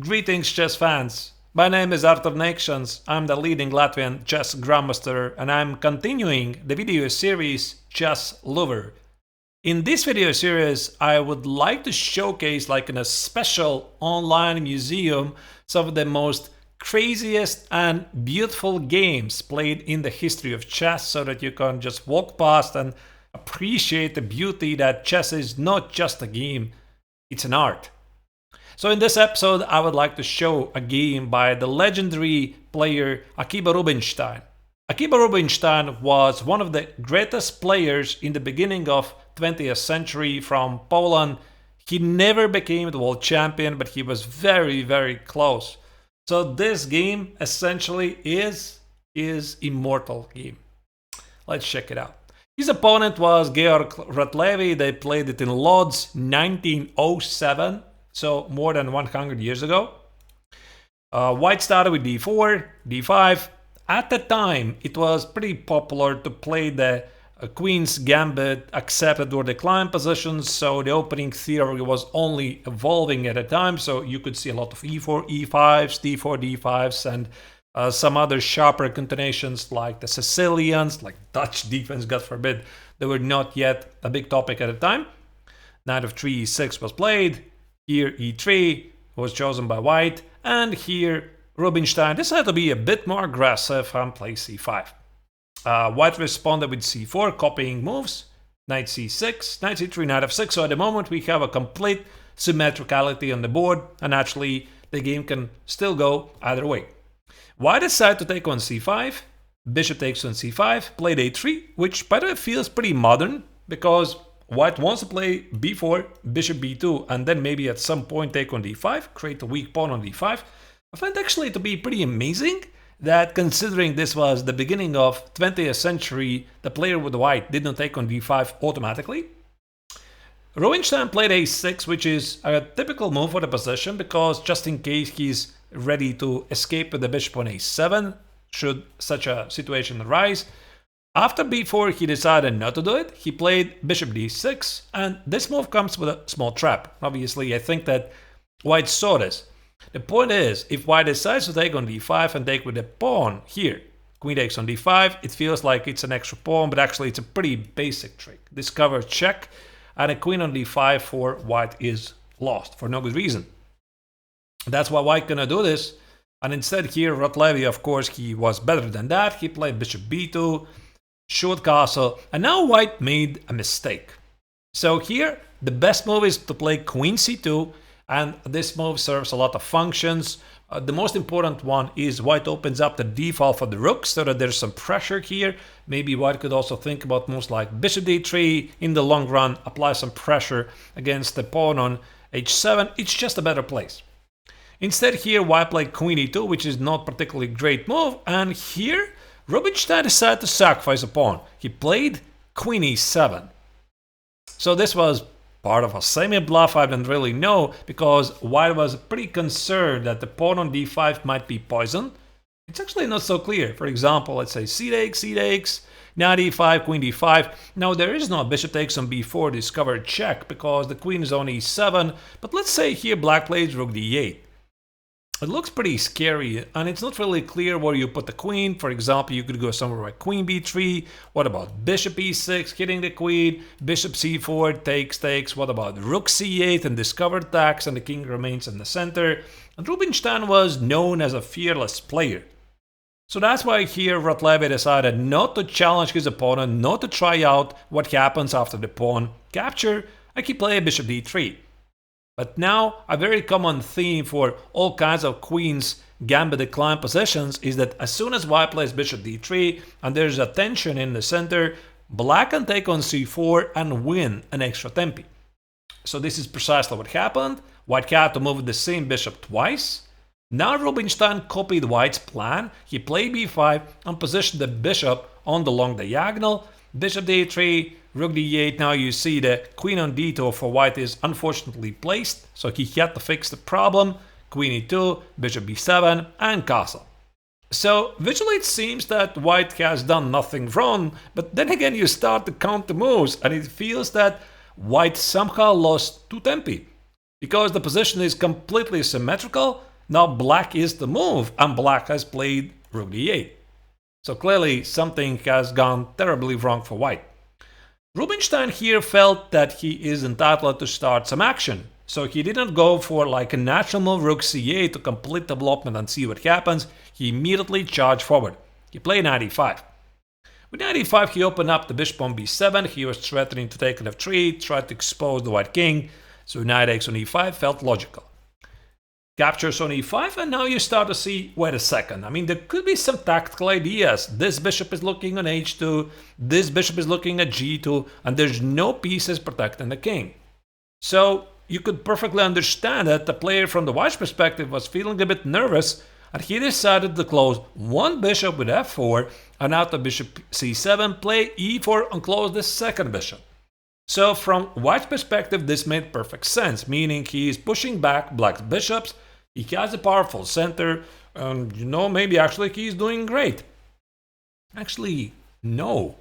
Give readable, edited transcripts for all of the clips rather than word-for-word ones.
Greetings, chess fans. My name is Arturs Neiksans. I'm the leading Latvian chess grandmaster, and I'm continuing the video series Chess Louvre. In this video series, I would like to showcase, like in a special online museum, some of the most craziest and beautiful games played in the history of chess, so that you can just walk past and appreciate the beauty that chess is not just a game, it's an art. So in this episode, I would like to show a game by the legendary player Akiba Rubinstein. Akiba Rubinstein was one of the greatest players in the beginning of 20th century from Poland. He never became the world champion, but he was very, very close. So this game essentially is Immortal game. Let's check it out. His opponent was Georg Rotlewi. They played it in Lodz 1907. So more than 100 years ago. White started with d4, d5. At the time, it was pretty popular to play the Queen's Gambit, accepted or declined positions. So the opening theory was only evolving at the time. So you could see a lot of e4, e5s, d4, d5s, and some other sharper continuations like the Sicilians, like Dutch defense, God forbid. They were not yet a big topic at the time. Knight of 3, e6 was played. Here e3 was chosen by white, and here Rubinstein decided to be a bit more aggressive and play c5. White responded with c4, copying moves, knight c6, knight c3, knight f6. So at the moment we have a complete symmetricality on the board, and actually the game can still go either way. White decided to take on c5, bishop takes on c5, played a3, which by the way feels pretty modern because White wants to play b4, bishop b2, and then maybe at some point take on d5, create a weak pawn on d5. I find actually to be pretty amazing that considering this was the beginning of 20th century, the player with white didn't take on d5 automatically. Rubinstein played a6, which is a typical move for the position because just in case he's ready to escape with the bishop on a7, should such a situation arise. After b4, he decided not to do it. He played bishop d6, and this move comes with a small trap. Obviously, I think that white saw this. The point is, if white decides to take on d5 and take with the pawn here, queen takes on d5, it feels like it's an extra pawn, but actually it's a pretty basic trick. Discover check, and a queen on d5 for white is lost for no good reason. That's why white gonna do this, and instead here, Rotlewi, of course, he was better than that. He played bishop b2, short castle, and now white made a mistake. So here, the best move is to play queen c2, and this move serves a lot of functions. The most important one is white opens up the d-file for the rook, so that there's some pressure here. Maybe white could also think about moves like bishop d3, in the long run, apply some pressure against the pawn on h7. It's just a better place. Instead here, white played queen e2, which is not particularly great move, and here, Rubinstein decided to sacrifice a pawn. He played queen e7. So this was part of a semi-bluff, I didn't really know, because white was pretty concerned that the pawn on d5 might be poisoned. It's actually not so clear. For example, let's say c takes, knight e5, queen d5. Now there is no bishop takes on b4 discovered check, because the queen is on e7, but let's say here black plays rook d8. It looks pretty scary, and it's not really clear where you put the queen. For example, you could go somewhere like queen b3. What about bishop e6, hitting the queen? Bishop c4, takes. What about rook c8 and discovered attacks, and the king remains in the center? And Rubinstein was known as a fearless player. So that's why here Rotlewi decided not to challenge his opponent, not to try out what happens after the pawn capture, and he played bishop d3. But now, a very common theme for all kinds of queen's gambit decline positions is that as soon as white plays bishop d3 and there's a tension in the center, black can take on c4 and win an extra tempi. So this is precisely what happened. White had to move the same bishop twice. Now Rubinstein copied white's plan. He played b5 and positioned the bishop on the long diagonal. Bishop d3, rook d8. Now you see the queen on d2 for white is unfortunately placed, so he had to fix the problem. Queen e2, bishop b7, and castle. So visually it seems that white has done nothing wrong, but then again you start to count the moves and it feels that white somehow lost 2 tempi. Because the position is completely symmetrical, Now black is the move, and black has played rook d8. So clearly something has gone terribly wrong for white. Rubinstein here felt that he is entitled to start some action. So he didn't go for like a natural move rook c8 to complete development and see what happens. He immediately charged forward. He played knight e5. With knight e5 he opened up the bishop on b7. He was threatening to take on f3, tried to expose the white king. So knight takes on e5 felt logical. Captures on e5, and now you start to see, wait a second, I mean there could be some tactical ideas. This bishop is looking on h2, this bishop is looking at g2, and there's no pieces protecting the king. So you could perfectly understand that the player from the white's perspective was feeling a bit nervous, and he decided to close one bishop with f4, and after bishop c7 play e4 and close the second bishop. So from white's perspective this made perfect sense, meaning he is pushing back black's bishops. He has a powerful center, and maybe actually he's doing great. Actually, no,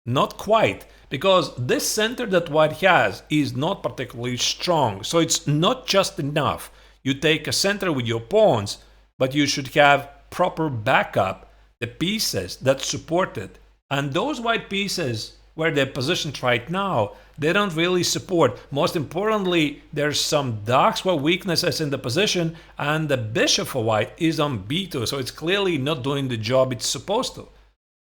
not quite, because this center that white has is not particularly strong, so it's not just enough. You take a center with your pawns, but you should have proper backup, the pieces that support it, and those white pieces where they're positioned right now, they don't really support. Most importantly, there's some dark square weaknesses in the position, and the bishop for white is on b2, so it's clearly not doing the job it's supposed to.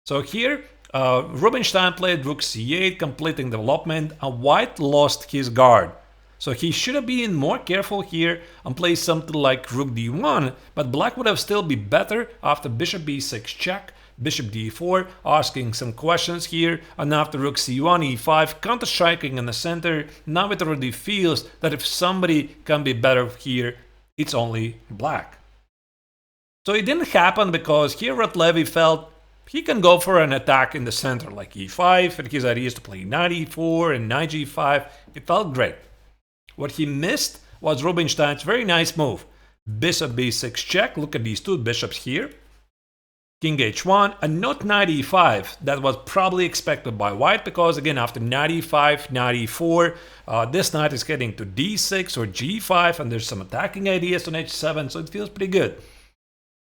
So here, Rubinstein played rook c8, completing development, and white lost his guard. So he should have been more careful here and played something like rook d1, but black would have still been better after bishop b6 check, bishop d4, asking some questions here, and after rook c1, e5, counter-striking in the center. Now it already feels that if somebody can be better here, it's only black. So it didn't happen because here Rotlewi felt he can go for an attack in the center like e5, and his idea is to play knight e4 and knight g5. It felt great. What he missed was Rubinstein's very nice move. Bishop b6 check, look at these two bishops here. King h1, and not knight e5. That was probably expected by white, because again after knight e5, knight e4, this knight is heading to d6 or g5, and there's some attacking ideas on h7, so it feels pretty good.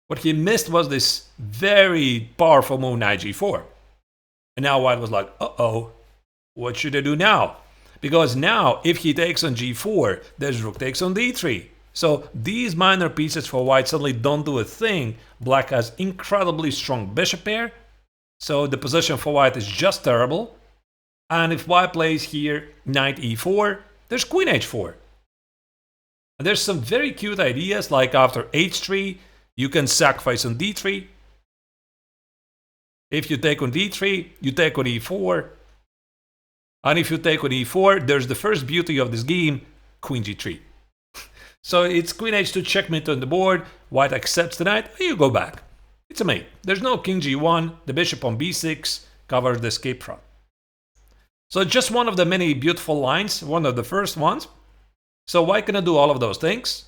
What he missed was this very powerful move knight g4. And now white was like, uh-oh, what should I do now? Because now if he takes on g4, there's rook takes on d3. So these minor pieces for white suddenly don't do a thing. Black has incredibly strong bishop pair, so the position for white is just terrible. And if white plays here knight e4, there's queen h4. And there's some very cute ideas, like after h3, you can sacrifice on d3. If you take on d3, you take on e4. And if you take on e4, there's the first beauty of this game, queen g3. So it's queen h2 checkmate on the board, white accepts the knight, and you go back. It's a mate. There's no king g1, the bishop on b6 covers the escape route. So just one of the many beautiful lines, one of the first ones. So white can do all of those things.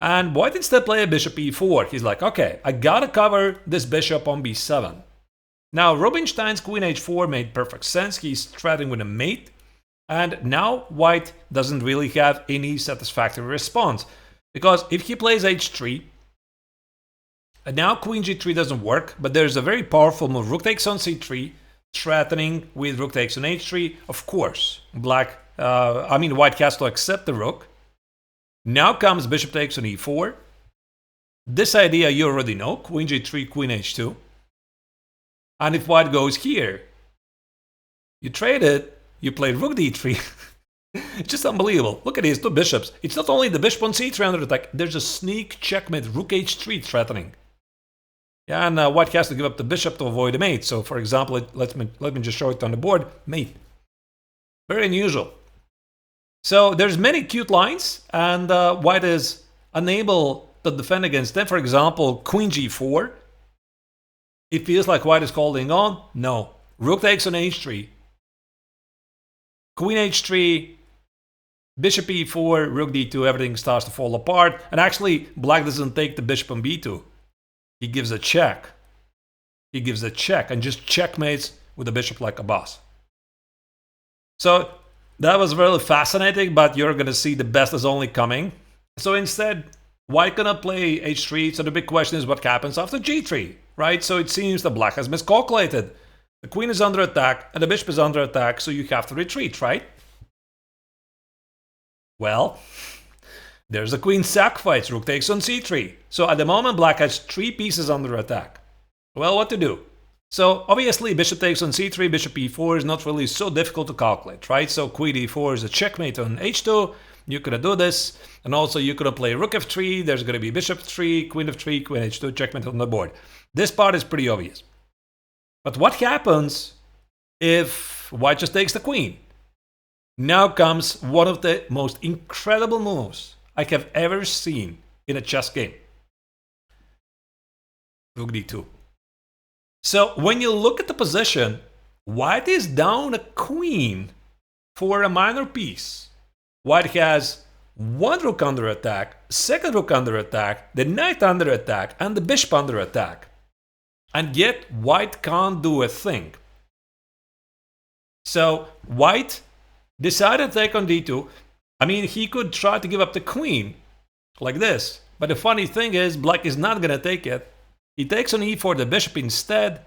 And white instead play a bishop e4. He's like, okay, I gotta cover this bishop on b7. Now Rubinstein's queen h4 made perfect sense. He's threatening with a mate. And now white doesn't really have any satisfactory response, because if he plays h3, and now queen g3 doesn't work, but there's a very powerful move, rook takes on c3, threatening with rook takes on h3. Of course, white has to accept the rook. Now comes bishop takes on e4. This idea you already know, queen g3, queen h2. And if white goes here, you trade it. You played rook d3. It's just unbelievable. Look at these two bishops. It's not only the bishop on c3 under attack, there's a sneak checkmate, rook h3 threatening. Yeah, and white has to give up the bishop to avoid a mate. So for example, let me just show it on the board, mate. Very unusual. So there's many cute lines, and white is unable to defend against them. For example, queen g4. It feels like white is holding on. No. Rook takes on h3. Queen h3, bishop e4, rook d2, everything starts to fall apart. And actually, black doesn't take the bishop on b2. He gives a check. He gives a check and just checkmates with the bishop like a boss. So that was really fascinating, but you're going to see the best is only coming. So instead, white cannot play h3, so the big question is what happens after g3, right? So it seems that black has miscalculated. The queen is under attack and the bishop is under attack, so you have to retreat, right? Well, there's a queen sacrifice, rook takes on c3. So at the moment, black has 3 pieces under attack. Well, what to do? So obviously, bishop takes on c3, bishop e4 is not really so difficult to calculate, right? So queen e4 is a checkmate on h2. You could do this, and also you could play rook f3. There's going to be bishop 3, queen f3, queen h2, checkmate on the board. This part is pretty obvious. But what happens if white just takes the queen? Now comes one of the most incredible moves I have ever seen in a chess game. Rook d2. So when you look at the position, white is down a queen for a minor piece. White has 1 rook under attack, 2nd rook under attack, the knight under attack, and the bishop under attack. And yet white can't do a thing. So white decided to take on d2. I mean, he could try to give up the queen like this. But the funny thing is, black is not going to take it. He takes on e4 the bishop instead.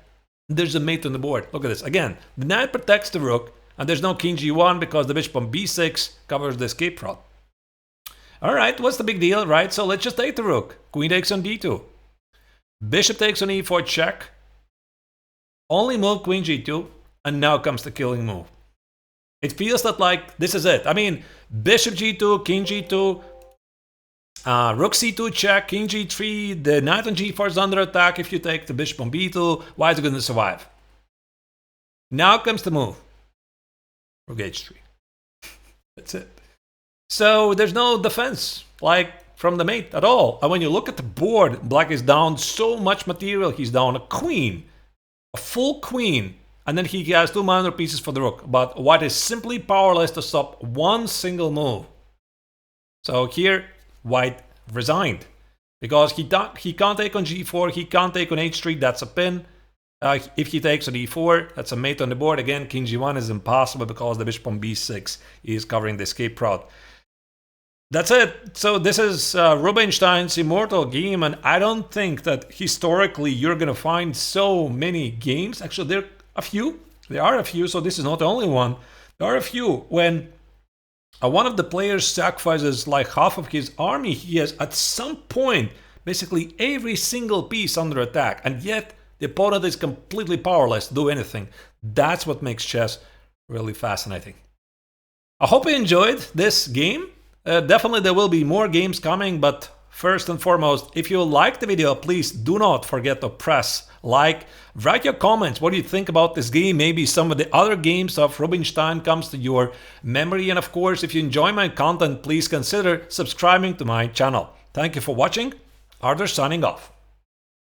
There's a mate on the board. Look at this. Again, the knight protects the rook, and there's no king g1 because the bishop on b6 covers the escape route. All right, what's the big deal, right? So let's just take the rook. Queen takes on d2. Bishop takes on e4 check. Only move queen g2, and now comes the killing move. It feels that like this is it. I mean, bishop g2, king g2, rook c2 check, king g3, the knight on g4 is under attack. If you take the bishop on b2, white is going to survive. Now comes the move. Rook h3. That's it. So there's no defense like from the mate at all. And when you look at the board, black is down so much material. He's down a queen, a full queen. And then he has 2 minor pieces for the rook. But white is simply powerless to stop one single move. So here, white resigned. Because he can't take on g4, he can't take on h3, that's a pin. If he takes on e4, that's a mate on the board. Again, king g1 is impossible because the bishop on b6 is covering the escape route. That's it. So this is Rubinstein's Immortal game. And I don't think that historically you're going to find so many games. Actually, there are a few, so this is not the only one. There are a few when one of the players sacrifices like half of his army. He has at some point basically every single piece under attack, and yet the opponent is completely powerless to do anything. That's what makes chess really fascinating. I hope you enjoyed this game. Definitely there will be more games coming, but first and foremost, if you liked the video, please do not forget to press like, write your comments, what do you think about this game, maybe some of the other games of Rubinstein comes to your memory, and of course, if you enjoy my content, please consider subscribing to my channel. Thank you for watching, Arturs signing off.